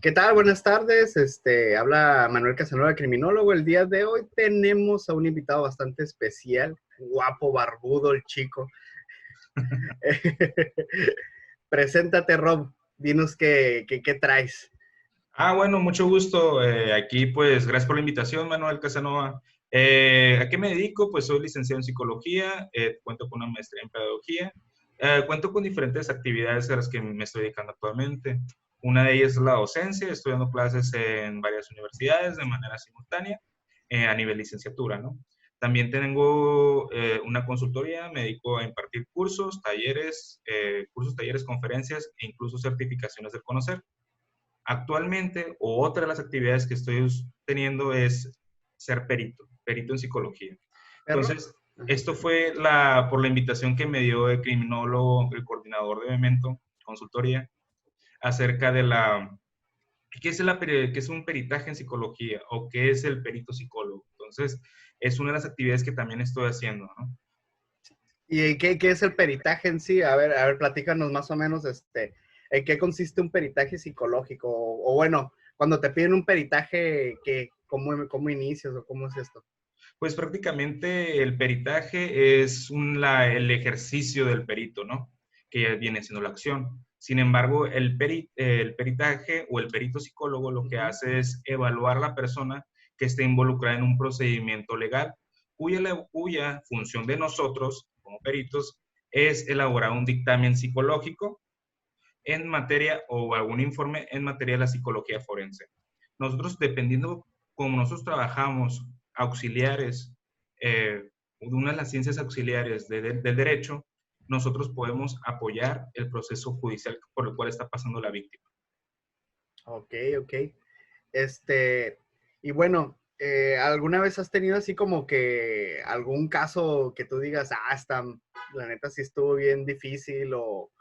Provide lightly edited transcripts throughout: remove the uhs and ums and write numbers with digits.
¿Qué tal? Buenas tardes. Habla Manuel Casanova, criminólogo. El día de hoy tenemos a un invitado bastante especial, guapo, barbudo, el chico. Preséntate, Rob. Dinos qué traes. Bueno, mucho gusto. Aquí, pues, gracias por la invitación, Manuel Casanova. ¿A qué me dedico? Pues soy licenciado en psicología, cuento con una maestría en pedagogía, cuento con diferentes actividades a las que me estoy dedicando actualmente. Una de ellas es la docencia, estoy dando clases en varias universidades de manera simultánea, a nivel licenciatura, ¿no? También tengo una consultoría, me dedico a impartir cursos, talleres, conferencias e incluso certificaciones del conocer. Actualmente, otra de las actividades que estoy teniendo es ser perito en psicología. ¿Perro? Entonces, Ajá. esto fue por la invitación que me dio el criminólogo, el coordinador de Memento, consultoría, acerca de qué es un peritaje en psicología o qué es el perito psicólogo. Entonces, es una de las actividades que también estoy haciendo, ¿no? ¿Y qué es el peritaje en sí? A ver, platícanos más o menos, ¿en qué consiste un peritaje psicológico? O bueno, cuando te piden un peritaje, ¿cómo inicias o cómo es esto? Pues prácticamente el peritaje es el ejercicio del perito, ¿no? Que ya viene siendo la acción. Sin embargo, el peritaje o el perito psicólogo lo que Ujú. hace es evaluar a la persona que esté involucrada en un procedimiento legal, cuya función de nosotros, como peritos, es elaborar un dictamen psicológico en materia o algún informe en materia de la psicología forense. Nosotros, dependiendo cómo nosotros trabajamos, auxiliares, una de las ciencias auxiliares del derecho, nosotros podemos apoyar el proceso judicial por el cual está pasando la víctima. Ok, ok. Este, y bueno, ¿alguna vez has tenido así como que algún caso que tú digas, la neta sí estuvo bien difícil o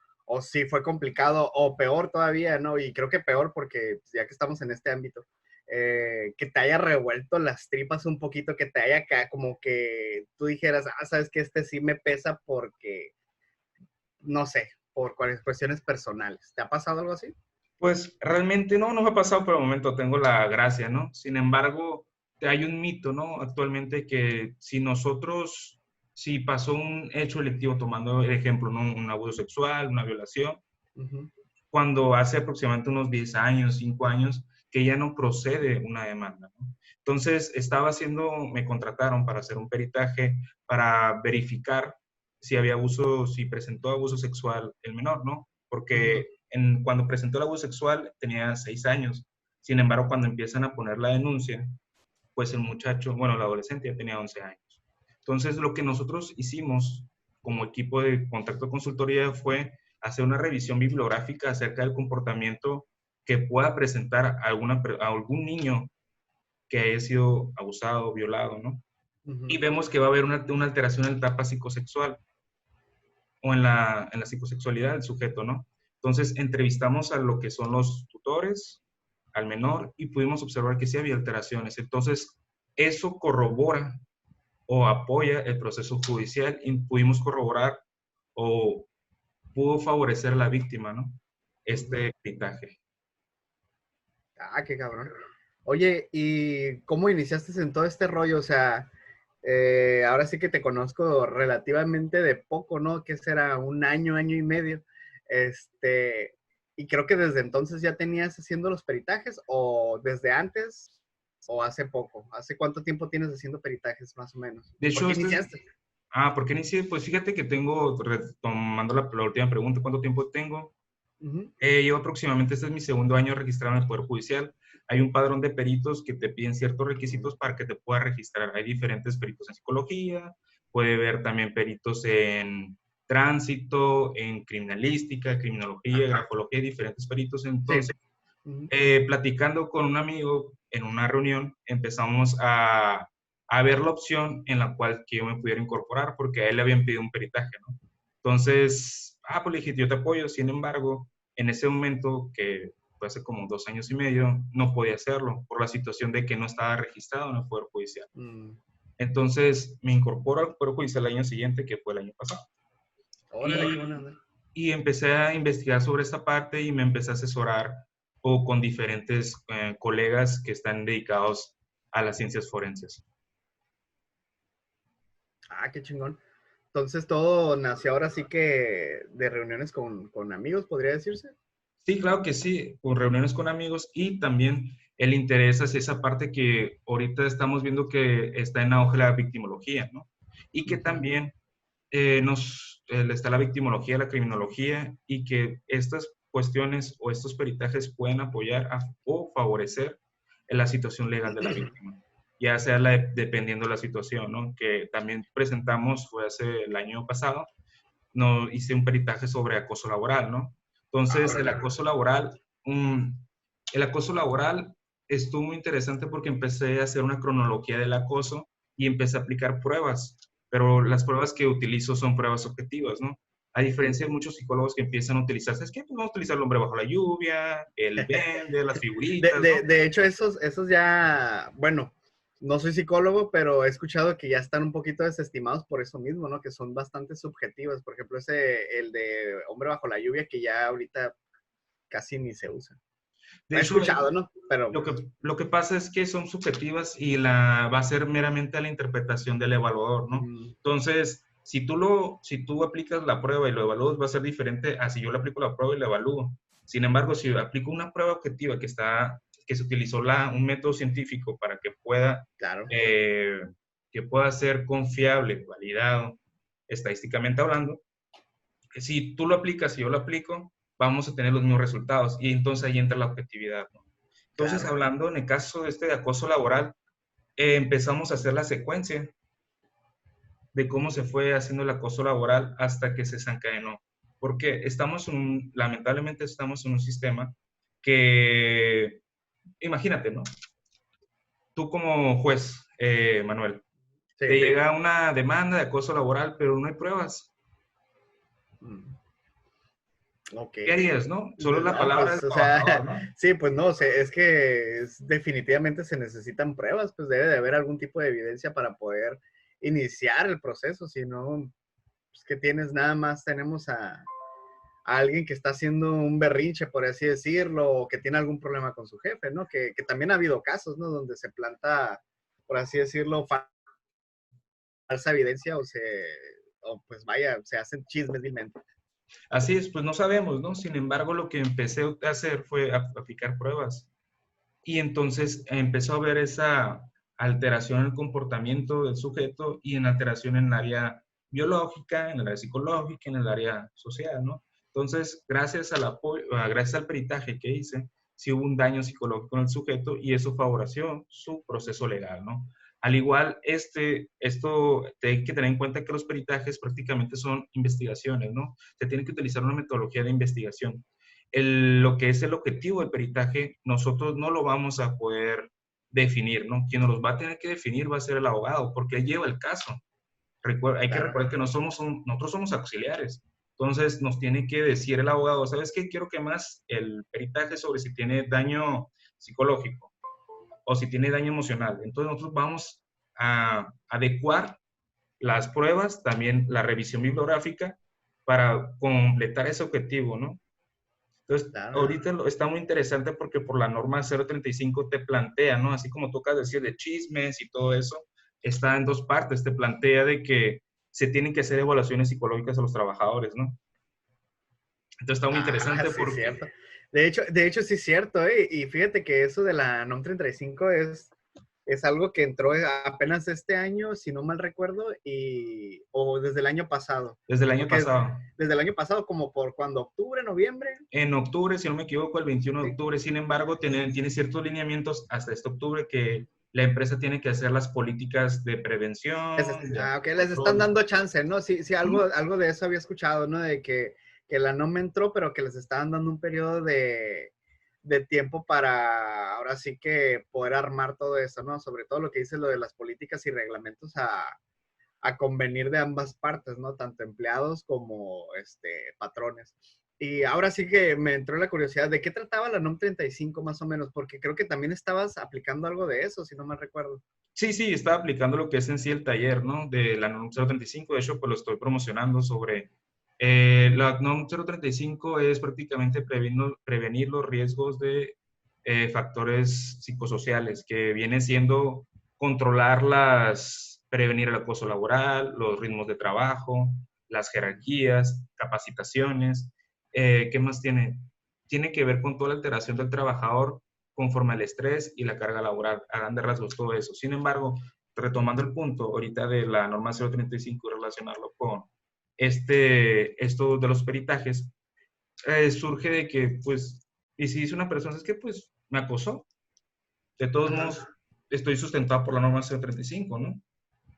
sí fue complicado o peor todavía, ¿no? Y creo que peor porque pues, ya que estamos en este ámbito, que te haya revuelto las tripas un poquito, que te haya como que tú dijeras, sabes que este sí me pesa porque, no sé, por cuestiones personales. ¿Te ha pasado algo así? Pues realmente no me ha pasado por el momento, tengo la gracia, ¿no? Sin embargo, hay un mito, ¿no? Actualmente que si pasó un hecho delictivo, tomando el ejemplo, ¿no? Un abuso sexual, una violación, Ujú. cuando hace aproximadamente unos 10 años, 5 años, que ya no procede una demanda, ¿no? Entonces, me contrataron para hacer un peritaje, para verificar si presentó abuso sexual el menor, ¿no? Ujú. Porque cuando presentó el abuso sexual tenía 6 años. Sin embargo, cuando empiezan a poner la denuncia, pues el muchacho, bueno, el adolescente ya tenía 11 años. Entonces, lo que nosotros hicimos como equipo de contacto consultoría fue hacer una revisión bibliográfica acerca del comportamiento que pueda presentar a algún niño que haya sido abusado, violado, ¿no? Y Ujú. vemos que va a haber una alteración en la etapa psicosexual o en la psicosexualidad del sujeto, ¿no? Entonces, entrevistamos a lo que son los tutores, al menor, y pudimos observar que sí había alteraciones. Entonces, eso corrobora o apoya el proceso judicial y pudimos corroborar o pudo favorecer a la víctima, ¿no? Ujú. Este peritaje. Qué cabrón. Oye, ¿y cómo iniciaste en todo este rollo? O sea, ahora sí que te conozco relativamente de poco, ¿no? ¿Qué será? Un año, año y medio. Este, y creo que desde entonces ya tenías haciendo los peritajes, o desde antes, o hace poco. ¿Hace cuánto tiempo tienes haciendo peritajes, más o menos? De ¿Y por hecho, qué iniciaste? ¿por qué inicié? Pues fíjate que retomando la última pregunta, ¿cuánto tiempo tengo? Ujú. Llevo aproximadamente, este es mi segundo año registrado en el Poder Judicial. Hay un padrón de peritos que te piden ciertos requisitos para que te puedas registrar. Hay diferentes peritos en psicología, puede haber también peritos en tránsito, en criminalística, criminología, grafología, diferentes peritos. Sí. Entonces, Ujú. platicando con un amigo en una reunión, empezamos a ver la opción en la cual que yo me pudiera incorporar, porque a él le habían pedido un peritaje, ¿no? Entonces, pues le dije, yo te apoyo. Sin embargo, en ese momento, que fue hace como 2 años y medio, no podía hacerlo por la situación de que no estaba registrado en el Poder Judicial. Mm. Entonces, me incorporo al Poder Judicial el año siguiente, que fue el año pasado. Órale, qué buena Y, onda. y empecé a investigar sobre esta parte y me empecé a asesorar o con diferentes colegas que están dedicados a las ciencias forenses. Ah, qué chingón. Entonces todo nació ahora sí que de reuniones con amigos, podría decirse. Sí, claro que sí, con reuniones con amigos y también el interés hacia esa parte que ahorita estamos viendo que está en auge la victimología, ¿no? Y que también está la victimología, la criminología y que estas cuestiones o estos peritajes pueden apoyar o favorecer en la situación legal de la víctima, ya sea dependiendo de la situación, ¿no? Que también presentamos, fue hace el año pasado, no hice un peritaje sobre acoso laboral, ¿no? Entonces, el acoso laboral estuvo muy interesante porque empecé a hacer una cronología del acoso y empecé a aplicar pruebas, pero las pruebas que utilizo son pruebas objetivas, ¿no? A diferencia de muchos psicólogos que empiezan a utilizar, ¿sabes qué? Pues vamos a utilizar el hombre bajo la lluvia, el vende, las De, figuritas, de, ¿no? de hecho, esos ya, bueno, no soy psicólogo, pero he escuchado que ya están un poquito desestimados por eso mismo, ¿no? Que son bastante subjetivas. Por ejemplo, el de hombre bajo la lluvia, que ya ahorita casi ni se usa. De He hecho, escuchado, ¿no? Pero, lo que pasa es que son subjetivas y va a ser meramente a la interpretación del evaluador, ¿no? mm, Entonces, si tú aplicas la prueba y lo evalúas, va a ser diferente a si yo le aplico la prueba y la evalúo. Sin embargo, si aplico una prueba objetiva que se utilizó un método científico para claro, eh, que pueda ser confiable, validado, estadísticamente hablando, si tú lo aplicas y yo lo aplico, vamos a tener los mismos resultados y entonces ahí entra la objetividad, ¿no? Entonces, claro. hablando en el caso de de acoso laboral, empezamos a hacer la secuencia de cómo se fue haciendo el acoso laboral hasta que se desencadenó. Porque lamentablemente estamos en un sistema que, imagínate, ¿no? Tú como juez, Manuel, Sí. te llega una demanda de acoso laboral, pero no hay pruebas. Mm, ok. ¿Qué harías, no? Solo la No, palabra pues, del o sea, trabajador, ¿no? sí, pues no, es que definitivamente se necesitan pruebas, pues debe de haber algún tipo de evidencia para poder iniciar el proceso, si no, pues que tienes nada más, tenemos a alguien que está haciendo un berrinche, por así decirlo, o que tiene algún problema con su jefe, ¿no? Que también ha habido casos, ¿no? Donde se planta, por así decirlo, falsa evidencia o pues vaya, se hacen chismes vilmente. Así es, pues no sabemos, ¿no? Sin embargo, lo que empecé a hacer fue aplicar pruebas. Y entonces empezó a ver esa alteración en el comportamiento del sujeto y en alteración en el área biológica, en el área psicológica, en el área social, ¿no? Entonces, gracias al peritaje que hice, sí hubo un daño psicológico en el sujeto y eso favoreció su proceso legal, ¿no? Al igual, esto hay que tener en cuenta que los peritajes prácticamente son investigaciones, ¿no? Se tiene que utilizar una metodología de investigación. Lo que es el objetivo del peritaje, nosotros no lo vamos a poder definir, ¿no? Quien nos los va a tener que definir va a ser el abogado, porque él lleva el caso. Hay que Claro. recordar que nosotros somos auxiliares. Entonces nos tiene que decir el abogado, ¿sabes qué? Quiero que más el peritaje sobre si tiene daño psicológico o si tiene daño emocional. Entonces nosotros vamos a adecuar las pruebas, también la revisión bibliográfica para completar ese objetivo, ¿no? Entonces, Claro. ahorita está muy interesante porque por la norma 035 te plantea, ¿no? Así como tocas decir de chismes y todo eso, está en dos partes. Te plantea de que se tienen que hacer evaluaciones psicológicas a los trabajadores, ¿no? Entonces está muy Ah, interesante sí, porque cierto. De hecho, sí es cierto, ¿eh? Y fíjate que eso de la NOM 35 es algo que entró apenas este año, si no mal recuerdo, o desde el año pasado. desde el año Porque pasado, desde el año pasado, como por cuando, octubre, noviembre. en octubre, si no me equivoco, el 21 de Sí. octubre, sin embargo, tiene ciertos lineamientos hasta este octubre que la empresa tiene que hacer las políticas de prevención, de Ok, les están control. dando chance, ¿no? Sí, sí, Ujú. algo de eso había escuchado, ¿no? De que la NOM entró, pero que les estaban dando un periodo de tiempo para ahora sí que poder armar todo eso, ¿no? Sobre todo lo que dice lo de las políticas y reglamentos a convenir de ambas partes, ¿no? Tanto empleados como patrones. Y ahora sí que me entró la curiosidad, ¿de qué trataba la NOM 35 más o menos? Porque creo que también estabas aplicando algo de eso, si no me recuerdo. Sí, sí, estaba aplicando lo que es en sí el taller, ¿no? De la NOM 035. De hecho, pues lo estoy promocionando sobre La NOM 035 es prácticamente prevenir los riesgos de factores psicosociales, que viene siendo prevenir el acoso laboral, los ritmos de trabajo, las jerarquías, capacitaciones. ¿Qué más tiene? Tiene que ver con toda la alteración del trabajador conforme al estrés y la carga laboral, a grandes rasgos todo eso. Sin embargo, retomando el punto ahorita de la norma 035 y relacionarlo con esto de los peritajes, surge de que, pues, y si dice una persona, es que, pues, me acosó, de todos modos, estoy sustentado por la norma 035, ¿no?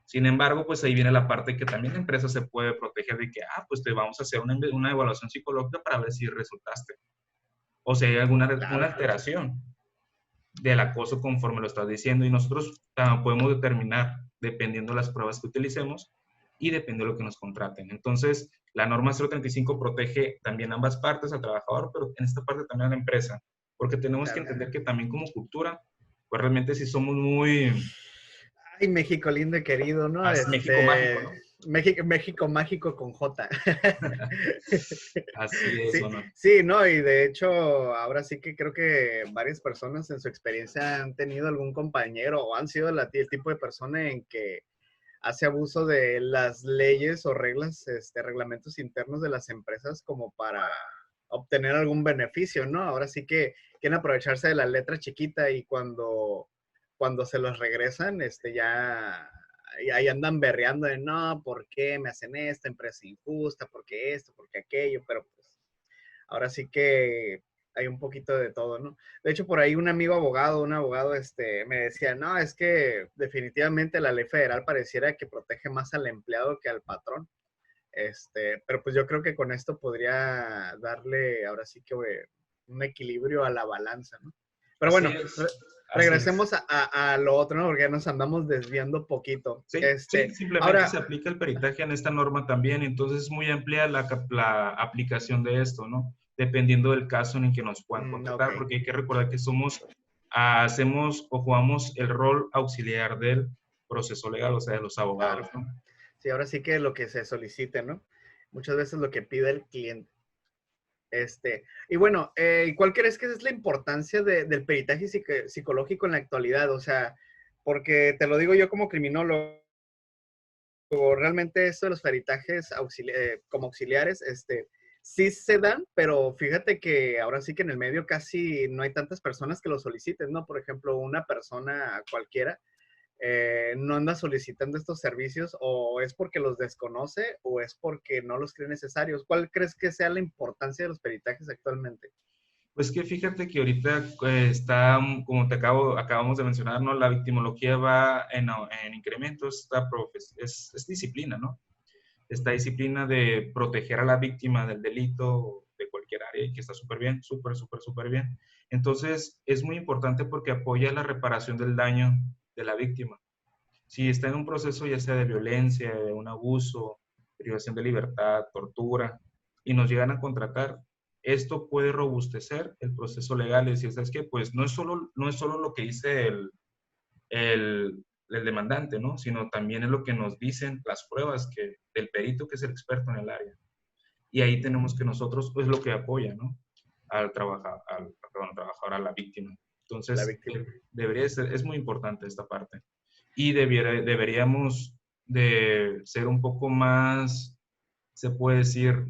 Sin embargo, pues ahí viene la parte que también la empresa se puede proteger de que, pues te vamos a hacer una evaluación psicológica para ver si resultaste. O si hay alguna una Claro. alteración del acoso conforme lo estás diciendo y nosotros podemos determinar, dependiendo de las pruebas que utilicemos y dependiendo de lo que nos contraten. Entonces, la norma 035 protege también ambas partes, al trabajador, pero en esta parte también a la empresa, porque tenemos que Claro. entender que también como cultura, pues realmente sí somos muy... Ay, México lindo y querido, ¿no? México mágico, ¿no? México mágico con J. Así es, Sí, ¿o no? sí, no, y de hecho, ahora sí que creo que varias personas en su experiencia han tenido algún compañero o han sido el tipo de persona en que hace abuso de las leyes o reglas, reglamentos internos de las empresas como para obtener algún beneficio, ¿no? Ahora sí que quieren aprovecharse de la letra chiquita y cuando se los regresan, ya y ahí andan berreando de no, ¿por qué me hacen esta empresa injusta? ¿Por qué esto? ¿Por qué aquello? Pero pues ahora sí que hay un poquito de todo, ¿no? De hecho, por ahí un amigo abogado, me decía, no, es que definitivamente la ley federal pareciera que protege más al empleado que al patrón. Pero pues yo creo que con esto podría darle ahora sí que un equilibrio a la balanza, ¿no? Pero Así bueno, es, así es. regresemos a lo otro, ¿no? Porque ya nos andamos desviando poquito. Sí, sí, simplemente Ahora, se aplica el peritaje en esta norma también, entonces es muy amplia la aplicación de esto, ¿no? Dependiendo del caso en el que nos puedan ok, contratar, porque hay que recordar que hacemos o jugamos el rol auxiliar del proceso legal, o sea, de los abogados, claro. ¿no? Sí, ahora sí que lo que se solicite, ¿no? Muchas veces lo que pide el cliente. Y bueno, ¿cuál crees que es la importancia del peritaje psicológico en la actualidad? O sea, porque te lo digo yo como criminólogo, realmente esto de los peritajes como auxiliares, sí se dan, pero fíjate que ahora sí que en el medio casi no hay tantas personas que lo soliciten, ¿no? Por ejemplo, una persona cualquiera no anda solicitando estos servicios o es porque los desconoce o es porque no los cree necesarios. ¿Cuál crees que sea la importancia de los peritajes actualmente? Pues que fíjate que ahorita está, como acabamos de mencionar, ¿no? La victimología va en incremento, es disciplina, ¿no? Esta disciplina de proteger a la víctima del delito de cualquier área y que está súper bien, súper bien. Entonces, es muy importante porque apoya la reparación del daño de la víctima. Si está en un proceso ya sea de violencia, de un abuso, privación de libertad, tortura, y nos llegan a contratar, esto puede robustecer el proceso legal y decir, ¿sabes qué? Pues no es solo lo que dice el demandante, ¿no? Sino también es lo que nos dicen las pruebas del perito que es el experto en el área. Y ahí tenemos que nosotros, pues lo que apoya, ¿no? Al trabajador, a la víctima. La Entonces, víctima. debería ser, es muy importante esta parte. Y deberíamos de ser un poco más, se puede decir,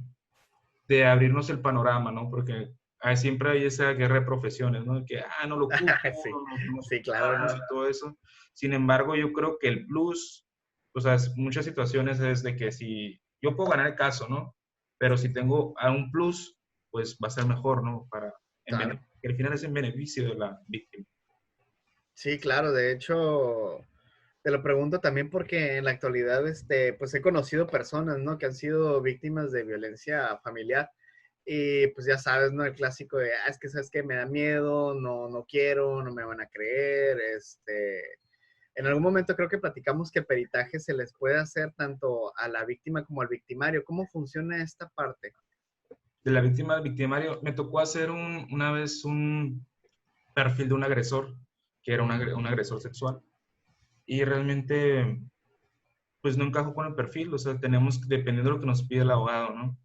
de abrirnos el panorama, ¿no? Porque siempre hay esa guerra de profesiones, ¿no? Que, no lo ocupo, Sí, no nos sí, claro, ocupamos ¿no? y todo eso. Sin embargo, yo creo que el plus, o sea, muchas situaciones es de que si yo puedo ganar el caso, ¿no? Pero si tengo a un plus, pues va a ser mejor, ¿no? Claro. Que al final es en beneficio de la víctima. Sí, claro, de hecho, te lo pregunto también porque en la actualidad, pues he conocido personas, ¿no? Que han sido víctimas de violencia familiar y pues ya sabes, ¿no? El clásico de, es que sabes que me da miedo, no quiero, no me van a creer, en algún momento creo que platicamos que el peritaje se les puede hacer tanto a la víctima como al victimario. ¿Cómo funciona esta parte? De la víctima al victimario, me tocó hacer una vez un perfil de un agresor, que era un agresor sexual. Y realmente, pues no encajo con el perfil, o sea, dependiendo de lo que nos pide el abogado, ¿no?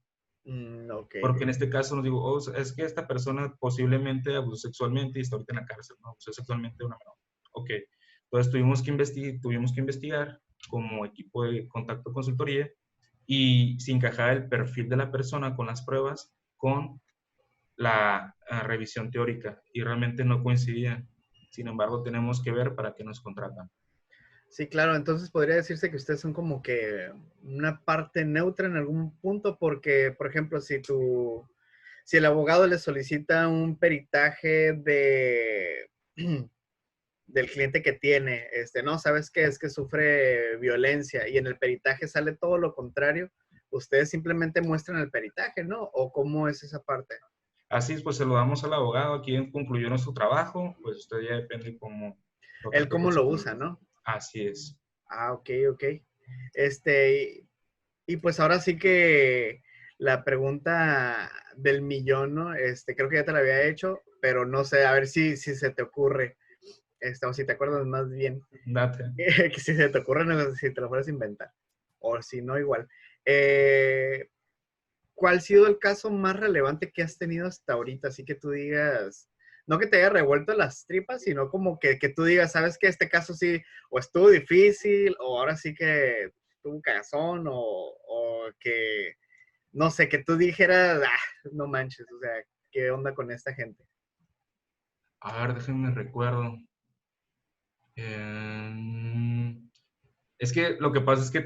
Ok, Porque en este caso nos digo, oh, es que esta persona posiblemente abusó sexualmente y está ahorita en la cárcel, ¿no? Abusó sexualmente de una menor. Ok, entonces tuvimos que investigar como equipo de contacto consultoría y se encajaba el perfil de la persona con las pruebas con la revisión teórica y realmente no coincidían. Sin embargo, tenemos que ver para qué nos contratan. sí, claro, entonces podría decirse que ustedes son como que una parte neutra en algún punto, porque, por ejemplo, si el abogado le solicita un peritaje del cliente que tiene, no, ¿sabes qué? Es que sufre violencia y en el peritaje sale todo lo contrario, ustedes simplemente muestran el peritaje, ¿no? ¿O cómo es esa parte? Así es, pues se lo damos al abogado, quien concluyó nuestro trabajo, pues usted ya depende cómo lo Él trate cómo con su lo usa, cliente. ¿no? Así es. Ah, ok, ok. Este, y pues ahora sí que la pregunta del millón, ¿no? Creo que ya te la había hecho, pero no sé, a ver si se te ocurre, o si te acuerdas más bien, Date. que si se te ocurre, no, si te lo fueras a inventar, o si no, igual. Eh, ¿Cuál ha sido el caso más relevante que has tenido hasta ahorita? Así que tú digas, no que te haya revuelto las tripas, sino como que tú digas, sabes que este caso sí, o estuvo difícil, o ahora sí que tuvo un cagazón, o que, no sé, que tú dijeras, no manches, o sea, ¿qué onda con esta gente? A ver, déjenme recuerdo. Eh, es que lo que pasa es que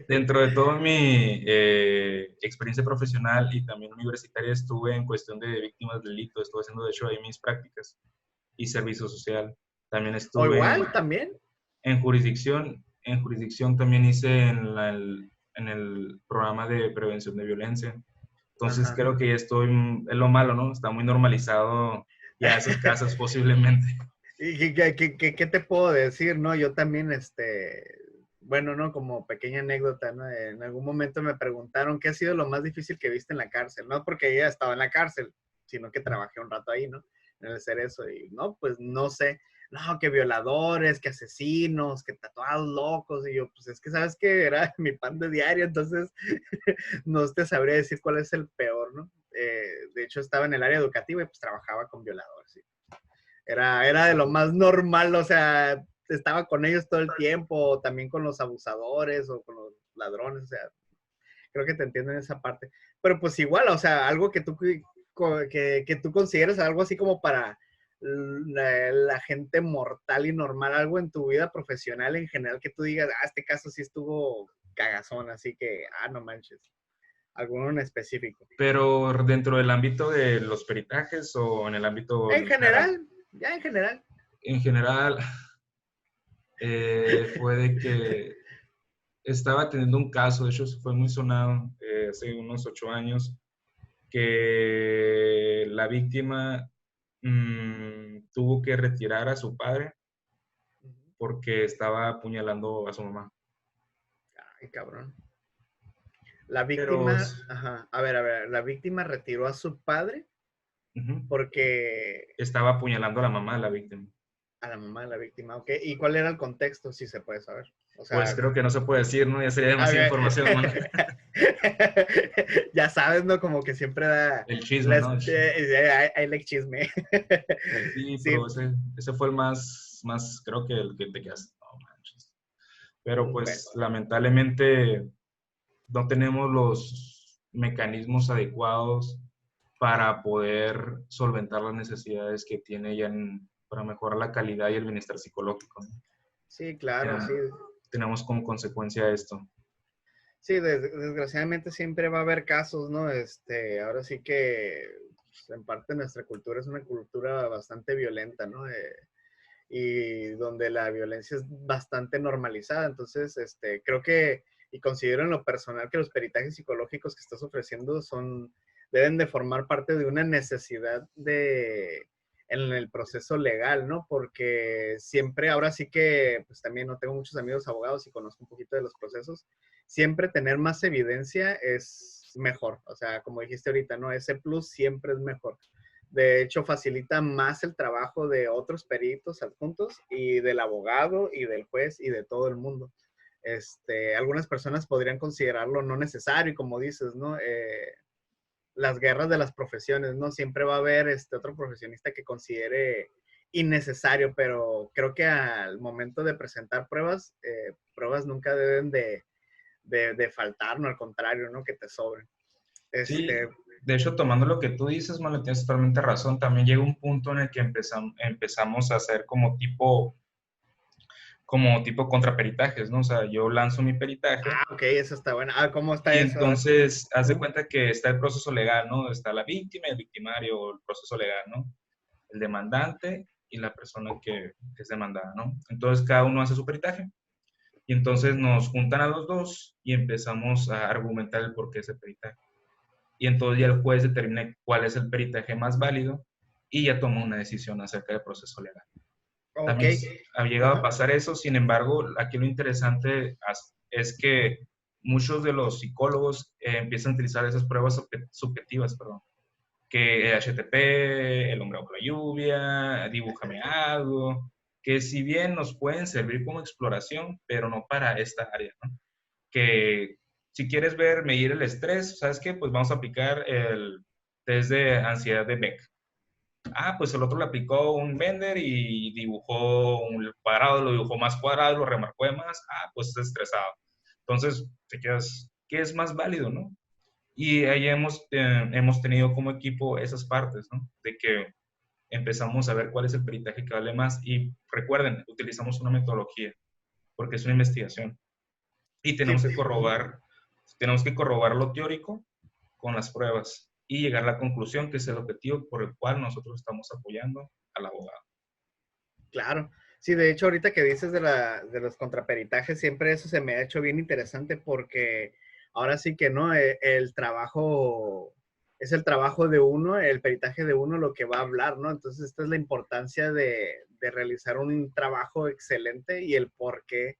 dentro de toda mi experiencia profesional y también universitaria estuve en cuestión de víctimas del delito, estuve haciendo de hecho ahí mis prácticas y servicio social. También O estuve igual, también. en jurisdicción también hice en el programa de prevención de violencia. Entonces Ajá. creo que ya estoy, es lo malo, ¿no? Está muy normalizado ya esos casos posiblemente. ¿Y qué te puedo decir, no? Yo también, bueno, ¿no? Como pequeña anécdota, ¿no? En algún momento me preguntaron qué ha sido lo más difícil que viste en la cárcel. No porque ella estaba en la cárcel, sino que trabajé un rato ahí, ¿no? En el Cerezo. Y no, pues no sé. No, que violadores, que asesinos, que tatuados locos. Y yo, pues es que sabes que era mi pan de diario, entonces no te sabría decir cuál es el peor, ¿no? De hecho, estaba en el área educativa y pues trabajaba con violadores, ¿sí? Era de lo más normal, o sea, estaba con ellos todo el tiempo, también con los abusadores o con los ladrones, o sea, creo que te entiendo en esa parte. Pero pues igual, o sea, algo que tú consideres algo así como para la gente mortal y normal, algo en tu vida profesional en general que tú digas, este caso sí estuvo cagazón, así que, no manches, alguno en específico. Pero dentro del ámbito de los peritajes o en el ámbito En en general. general, ya en general. En general, fue de que estaba teniendo un caso, de hecho fue muy sonado hace unos 8 años, que la víctima tuvo que retirar a su padre porque estaba apuñalando a su mamá. Ay, cabrón. La Pero víctima, ajá, a ver, la víctima retiró a su padre ujú, porque estaba apuñalando a la mamá de la víctima. a la mamá de la víctima, ok. ¿Y cuál era el contexto, si se puede saber? O Pues sea, creo que no se puede decir, ¿no? Ya sería a demasiada ver, información, ¿no? ya sabes, ¿no? Como que siempre da, El chisme, ¿no? hay like chisme. Sí, Sí, pero ese fue el más, creo que el que te quedas, no manches. Pero bueno, pues lamentablemente no tenemos los mecanismos adecuados para poder solventar las necesidades que tiene ella para mejorar la calidad y el bienestar psicológico, ¿no? sí, claro, Tenemos, sí. tenemos como consecuencia esto. Sí, desgraciadamente siempre va a haber casos, ¿no? Ahora sí que pues, en parte nuestra cultura es una cultura bastante violenta, ¿no? Y donde la violencia es bastante normalizada. Entonces, creo que, y considero en lo personal que los peritajes psicológicos que estás ofreciendo deben de formar parte de una necesidad en el proceso legal, ¿no? Porque siempre, ahora sí que, pues también no tengo muchos amigos abogados y conozco un poquito de los procesos, siempre tener más evidencia es mejor. O sea, como dijiste ahorita, ¿no? Ese plus siempre es mejor. De hecho, facilita más el trabajo de otros peritos adjuntos y del abogado y del juez y de todo el mundo. Algunas personas podrían considerarlo no necesario, y como dices, ¿no? Las guerras de las profesiones, ¿no? Siempre va a haber otro profesionista que considere innecesario, pero creo que al momento de presentar pruebas, pruebas nunca deben de faltar, no al contrario, ¿no? Que te sobren. Sí, Este, de hecho, tomando lo que tú dices, Mano, tienes totalmente razón. También llega un punto en el que empezamos a hacer como tipo contraperitajes, ¿no? O sea, yo lanzo mi peritaje ok, eso está bueno. Ah, ¿cómo está y eso? A ver. entonces haz de cuenta que está el proceso legal, ¿no? Está la víctima, el victimario, el proceso legal, ¿no? El demandante y la persona que es demandada, ¿no? Entonces cada uno hace su peritaje y entonces nos juntan a los dos y empezamos a argumentar el porqué de ese peritaje. Y entonces ya el juez determina cuál es el peritaje más válido y ya toma una decisión acerca del proceso legal. Ok. También ha llegado a Ajá. pasar eso, sin embargo, aquí lo interesante es que muchos de los psicólogos empiezan a utilizar esas pruebas subjetivas, perdón, que HTP, el hombre bajo la lluvia, dibújame algo, que si bien nos pueden servir como exploración, pero no para esta área, ¿no? Que si quieres ver, medir el estrés, ¿sabes qué? Pues vamos a aplicar el test de ansiedad de Beck. Ah, pues el otro le aplicó un Bender y dibujó un cuadrado, lo dibujó más cuadrado, lo remarcó de más. Ah, pues está estresado. Entonces, te quedas, ¿qué es más válido, no? Y ahí hemos tenido como equipo esas partes, ¿no? De que empezamos a ver cuál es el peritaje que vale más. Y recuerden, utilizamos una metodología, porque es una investigación. Y Sí. tenemos que corroborar lo teórico con las pruebas y llegar a la conclusión que es el objetivo por el cual nosotros estamos apoyando al abogado. Claro. Sí, de hecho, ahorita que dices de los contraperitajes, siempre eso se me ha hecho bien interesante porque ahora sí que no, el trabajo es el trabajo de uno, el peritaje de uno lo que va a hablar, ¿no? Entonces, esta es la importancia de realizar un trabajo excelente y el por qué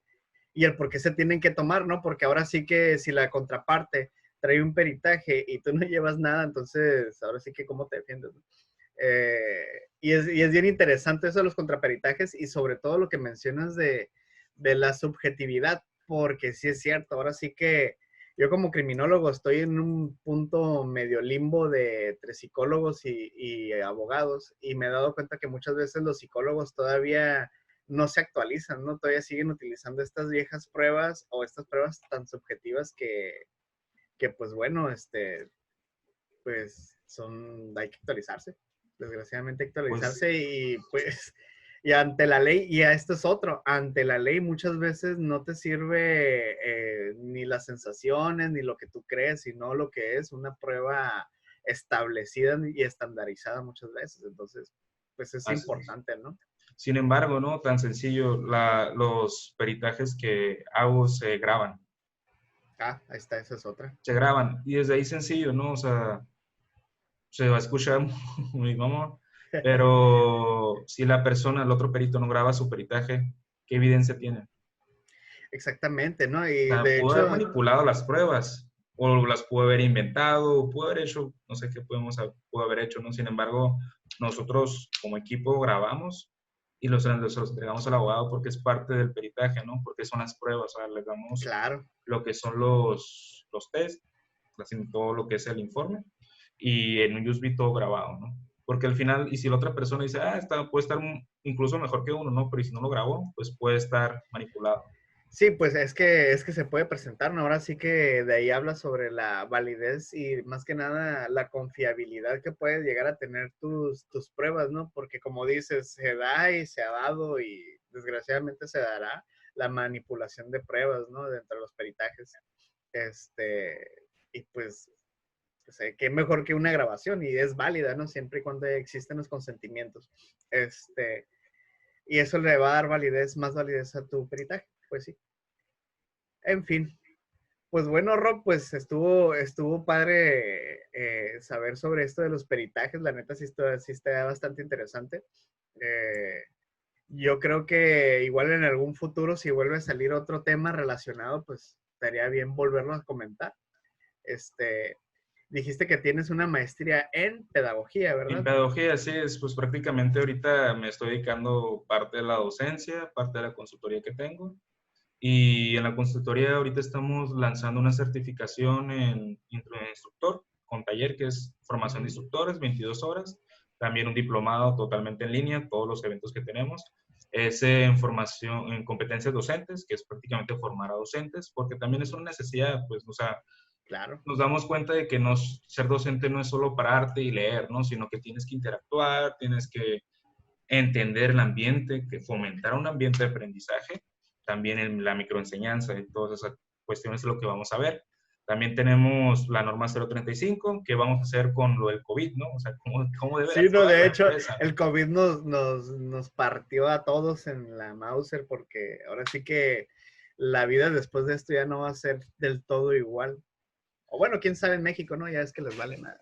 se tienen que tomar, ¿no? Porque ahora sí que si la contraparte trae un peritaje y tú no llevas nada, entonces ahora sí que cómo te defiendes, ¿no? Y es bien interesante eso de los contraperitajes y sobre todo lo que mencionas de la subjetividad, porque sí es cierto, ahora sí que yo como criminólogo estoy en un punto medio limbo de entre psicólogos y abogados y me he dado cuenta que muchas veces los psicólogos todavía no se actualizan, ¿no? Todavía siguen utilizando estas viejas pruebas o estas pruebas tan subjetivas que pues bueno, pues hay que actualizarse, desgraciadamente hay que Pues actualizarse y pues, y ante la ley, y a esto es otro, ante la ley muchas veces no te sirve ni las sensaciones, ni lo que tú crees, sino lo que es una prueba establecida y estandarizada muchas veces, entonces, pues es así es. importante, ¿no? Sin embargo, no tan sencillo, los peritajes que hago Ah, ahí está, esa es otra. se graban y desde ahí sencillo, ¿no? O sea, se va a escuchar muy mamón, pero si la persona, el otro perito no graba su peritaje, ¿qué evidencia tiene? Exactamente, ¿no? O Y sea, de pudo haber hecho, manipulado las pruebas, o las pudo haber inventado, o pudo haber hecho, no sé qué pudo haber hecho, ¿no? Sin embargo, nosotros como equipo grabamos y los entregamos al abogado porque es parte del peritaje, ¿no? Porque son las pruebas, o sea, les damos claro. lo que son los test, todo lo que es el informe, y en un USB todo grabado, ¿no? Porque al final, y si la otra persona dice, ah, puede estar incluso mejor que uno, ¿no? Pero si no lo grabó, pues puede estar manipulado. Sí, pues es que se puede presentar, ¿no? Ahora sí que de ahí habla sobre la validez y más que nada la confiabilidad que puedes llegar a tener tus pruebas, ¿no? Porque como dices, se da y se ha dado y desgraciadamente se dará la manipulación de pruebas, ¿no? Dentro de los peritajes. Y pues qué mejor que una grabación y es válida, ¿no? Siempre y cuando existen los consentimientos. Y eso le va a dar validez, más validez a tu peritaje, pues sí. En fin, pues bueno, Rob, pues estuvo padre saber sobre esto de los peritajes. La neta sí está bastante interesante. Eh, yo creo que igual en algún futuro, si vuelve a salir otro tema relacionado, pues estaría bien volverlo a comentar. Este, dijiste que tienes una maestría en pedagogía, En ¿verdad? pedagogía, sí, pues prácticamente ahorita me estoy dedicando parte de la docencia, parte de la consultoría que tengo Y en la consultoría ahorita estamos lanzando una certificación en instructor con taller, que es formación de instructores, 22 horas. También un diplomado totalmente en línea, todos los eventos que tenemos. Es en formación, en competencias docentes, que es prácticamente formar a docentes, porque también es una necesidad, pues, o sea, Claro. nos damos cuenta de que no, ser docente no es solo pararte y leer, ¿no? Sino que tienes que interactuar, tienes que entender el ambiente, que fomentar un ambiente de aprendizaje, también en la microenseñanza y todas esas cuestiones es lo que vamos a ver. También tenemos la norma 035, que vamos a hacer con lo del COVID, ¿no? O sea, cómo debe Sí, no, actuar de la hecho, empresa, ¿no? el COVID nos partió a todos en la Mauser porque ahora sí que la vida después de esto ya no va a ser del todo igual. O bueno, quién sabe en México, ¿no? Ya es que les vale nada.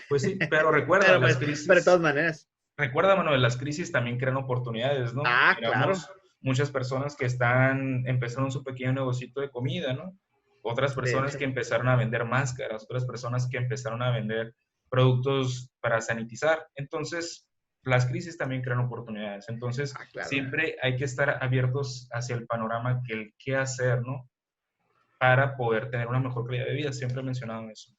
Pues sí, pero recuerda, Pero pues, las pero de todas crisis, maneras. recuerda, Manuel, las crisis también crean oportunidades, ¿no? Ah, claro. Miramos muchas personas que están empezando su pequeño negocito de comida, ¿no? Otras De personas hecho. que empezaron a vender máscaras, otras personas que empezaron a vender productos para sanitizar. Entonces, las crisis también crean oportunidades. Entonces, Ah, claro. siempre hay que estar abiertos hacia el panorama, que el qué hacer, ¿no? Para poder tener una mejor calidad de vida. Siempre he mencionado eso.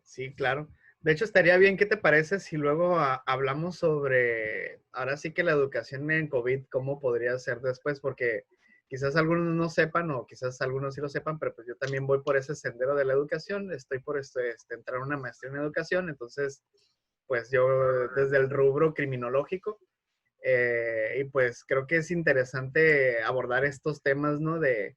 Sí, claro. De hecho, estaría bien, ¿qué te parece si luego hablamos sobre, ahora sí que la educación en COVID, cómo podría ser después? Porque quizás algunos no sepan o quizás algunos sí lo sepan, pero pues yo también voy por ese sendero de la educación, estoy por entrar a una maestría en educación, entonces, pues yo desde el rubro criminológico, y pues creo que es interesante abordar estos temas, ¿no? De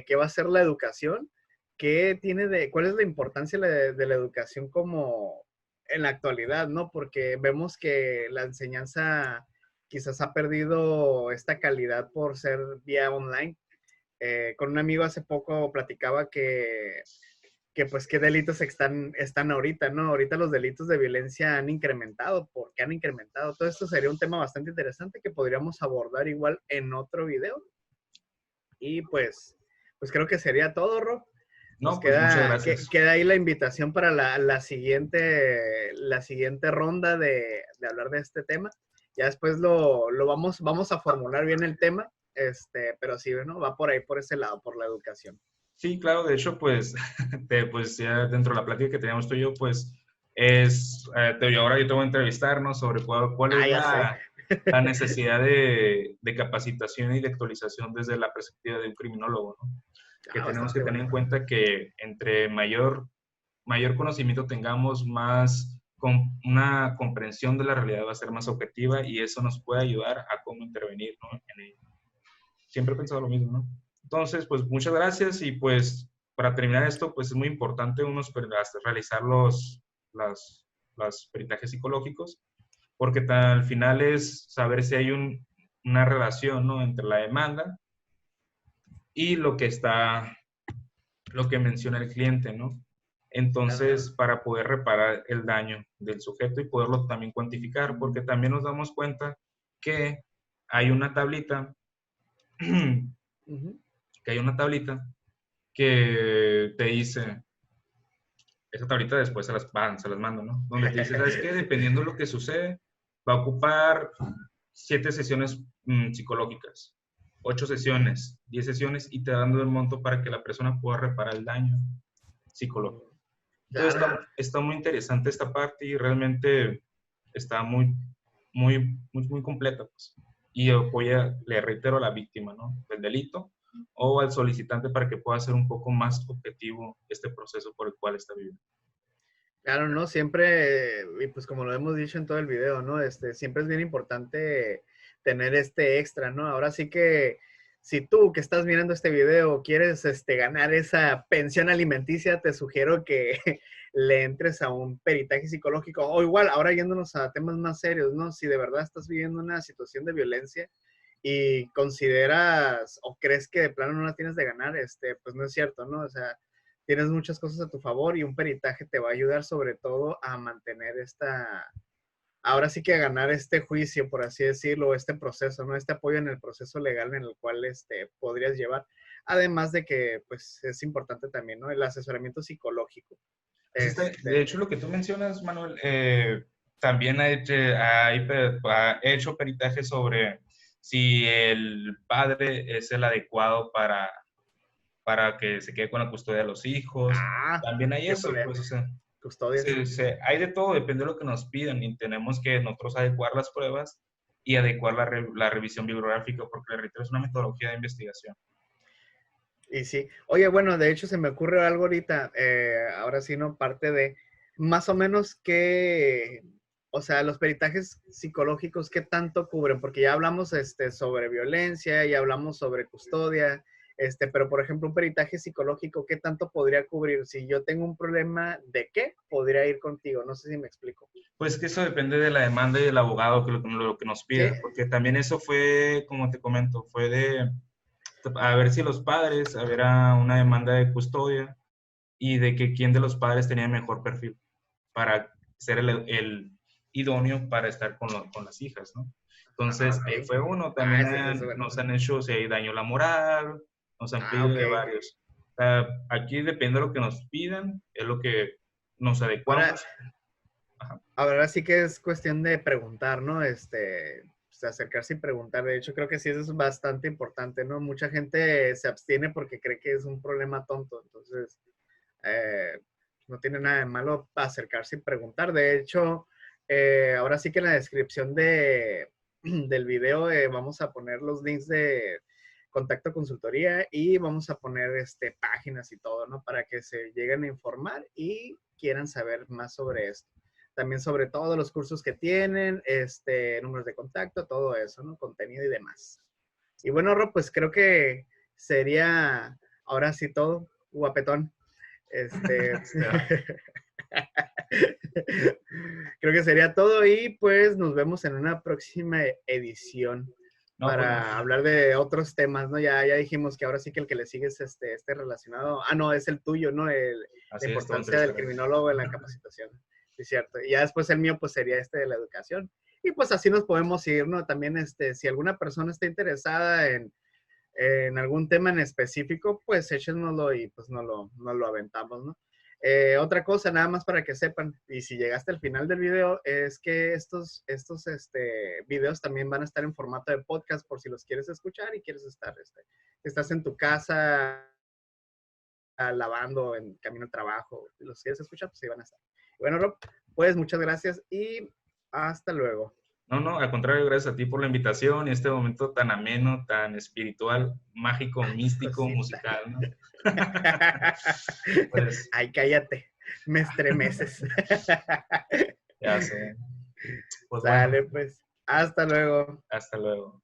qué va a ser la educación, qué tiene cuál es la importancia de la educación como en la actualidad, ¿no? Porque vemos que la enseñanza quizás ha perdido esta calidad por ser vía online. Con un amigo hace poco platicaba que pues qué delitos están ahorita, ¿no? Ahorita los delitos de violencia han incrementado. ¿Por qué han incrementado? Todo esto sería un tema bastante interesante que podríamos abordar igual en otro video. Y pues creo que sería todo, Rob. Nos No, pues muchas gracias. queda ahí la invitación para la siguiente ronda de hablar de este tema. Ya después lo vamos a formular bien el tema, pero sí, ¿no? Va por ahí, por ese lado, por la educación. Sí, claro, de hecho, pues, pues ya dentro de la plática que teníamos tú y yo, pues, ahora yo te voy a entrevistar, ¿no? Sobre cuál es Ah, ya sé. la necesidad de capacitación y de actualización desde la perspectiva de un criminólogo, ¿no? Que Ah, tenemos que bastante tener bueno. en cuenta que entre mayor conocimiento tengamos, más una comprensión de la realidad va a ser más objetiva y eso nos puede ayudar a cómo intervenir, ¿no? En ello. Siempre he pensado lo mismo, ¿no? Entonces, pues muchas gracias y pues para terminar esto, pues es muy importante realizar los peritajes psicológicos, porque al final es saber si hay una relación, ¿no? Entre la demanda y lo que menciona el cliente, ¿no? Claro. Entonces, para poder reparar el daño del sujeto y poderlo también cuantificar, porque también nos damos cuenta que hay una tablita Ujú. que hay una tablita que te dice, esa tablita después se las mando, ¿no? Donde te dice, ¿sabes qué? Dependiendo de lo que sucede, va a ocupar 7 sesiones psicológicas, 8 sesiones, 10 sesiones, y te dando el monto para que la persona pueda reparar el daño psicológico. Entonces Claro. está muy interesante esta parte y realmente está muy, muy, muy, muy completa, pues. Y apoya, le reitero, a la víctima, ¿no? Del delito o al solicitante para que pueda ser un poco más objetivo este proceso por el cual está viviendo. Claro, ¿no? Siempre, y pues como lo hemos dicho en todo el video, ¿no? Siempre es bien importante tener este extra, ¿no? Ahora sí que si tú que estás mirando este video quieres ganar esa pensión alimenticia, te sugiero que le entres a un peritaje psicológico o igual, ahora yéndonos a temas más serios, ¿no? Si de verdad estás viviendo una situación de violencia y consideras o crees que de plano no la tienes de ganar, pues no es cierto, ¿no? O sea, tienes muchas cosas a tu favor y un peritaje te va a ayudar sobre todo a mantener ahora sí que a ganar este juicio, por así decirlo, este proceso, ¿no? Este apoyo en el proceso legal en el cual podrías llevar. Además de que, pues, es importante también, ¿no? El asesoramiento psicológico. De hecho, lo que tú mencionas, Manuel, también ha hecho peritaje sobre si el padre es el adecuado para que se quede con la custodia de los hijos. Ah, También hay qué eso, problema. pues, o sea, Custodias. hay de todo, depende de lo que nos pidan y tenemos que nosotros adecuar las pruebas y adecuar la revisión bibliográfica, porque, reitero, es una metodología de investigación. Y sí. Oye, bueno, de hecho se me ocurre algo ahorita, ahora sí, ¿no? Parte de más o menos qué, o sea, los peritajes psicológicos, ¿qué tanto cubren? Porque ya hablamos sobre violencia, ya hablamos sobre custodia, pero por ejemplo, un peritaje psicológico, ¿qué tanto podría cubrir? Si yo tengo un problema, ¿de qué podría ir contigo? No sé si me explico. Pues que eso depende de la demanda y del abogado, que lo que nos Sí, pida, porque también eso fue, como te comento, fue de a ver si los padres, a ver a una demanda de custodia y de que quién de los padres tenía mejor perfil para ser el idóneo para estar con las hijas, ¿no? ah, Entonces, ok. ahí fue uno. Ah, También eso es bueno. nos han hecho, si hay daño a la moral, nos han Ah, pedido ok. de varios. O sea, aquí depende de lo que nos pidan, es lo que nos Ahora, adecuamos. Ajá. ahora sí que es cuestión de preguntar, ¿no? Pues, acercarse y preguntar. De hecho, creo que sí eso es bastante importante, ¿no? Mucha gente se abstiene porque cree que es un problema tonto. Entonces, eh, no tiene nada de malo acercarse y preguntar. De hecho, ahora sí que en la descripción del video vamos a poner los links de Contacto Consultoría y vamos a poner páginas y todo, ¿no? Para que se lleguen a informar y quieran saber más sobre esto. También sobre todos los cursos que tienen, números de contacto, todo eso, ¿no? Contenido y demás. Y bueno, Rob, pues creo que sería ahora sí todo, guapetón. Este, creo que sería todo y pues nos vemos en una próxima edición No, pues para hablar de otros temas, ¿no? Ya dijimos que ahora sí que el que le sigue es este relacionado. Ah, no, es el tuyo, ¿no? La así es, todo importancia del interesante. criminólogo en la capacitación. Sí, cierto. Y ya después el mío, pues sería de la educación. Y pues así nos podemos ir, ¿no? También, si alguna persona está interesada en algún tema en específico, pues échenoslo y pues no lo aventamos, ¿no? Otra cosa, nada más para que sepan, y si llegaste al final del video, es que estos videos también van a estar en formato de podcast por si los quieres escuchar y quieres estar, estás en tu casa lavando, en camino al trabajo, y los quieres escuchar, pues ahí van a estar. Bueno, Rob, pues muchas gracias y hasta luego. No, no, al contrario, gracias a ti por la invitación y este momento tan ameno, tan espiritual, mágico, Ay, místico, cosita. musical, ¿no? Pues Ay, cállate. Me estremeces. ya sé. Pues bueno, Sale, pues. Hasta luego. hasta luego.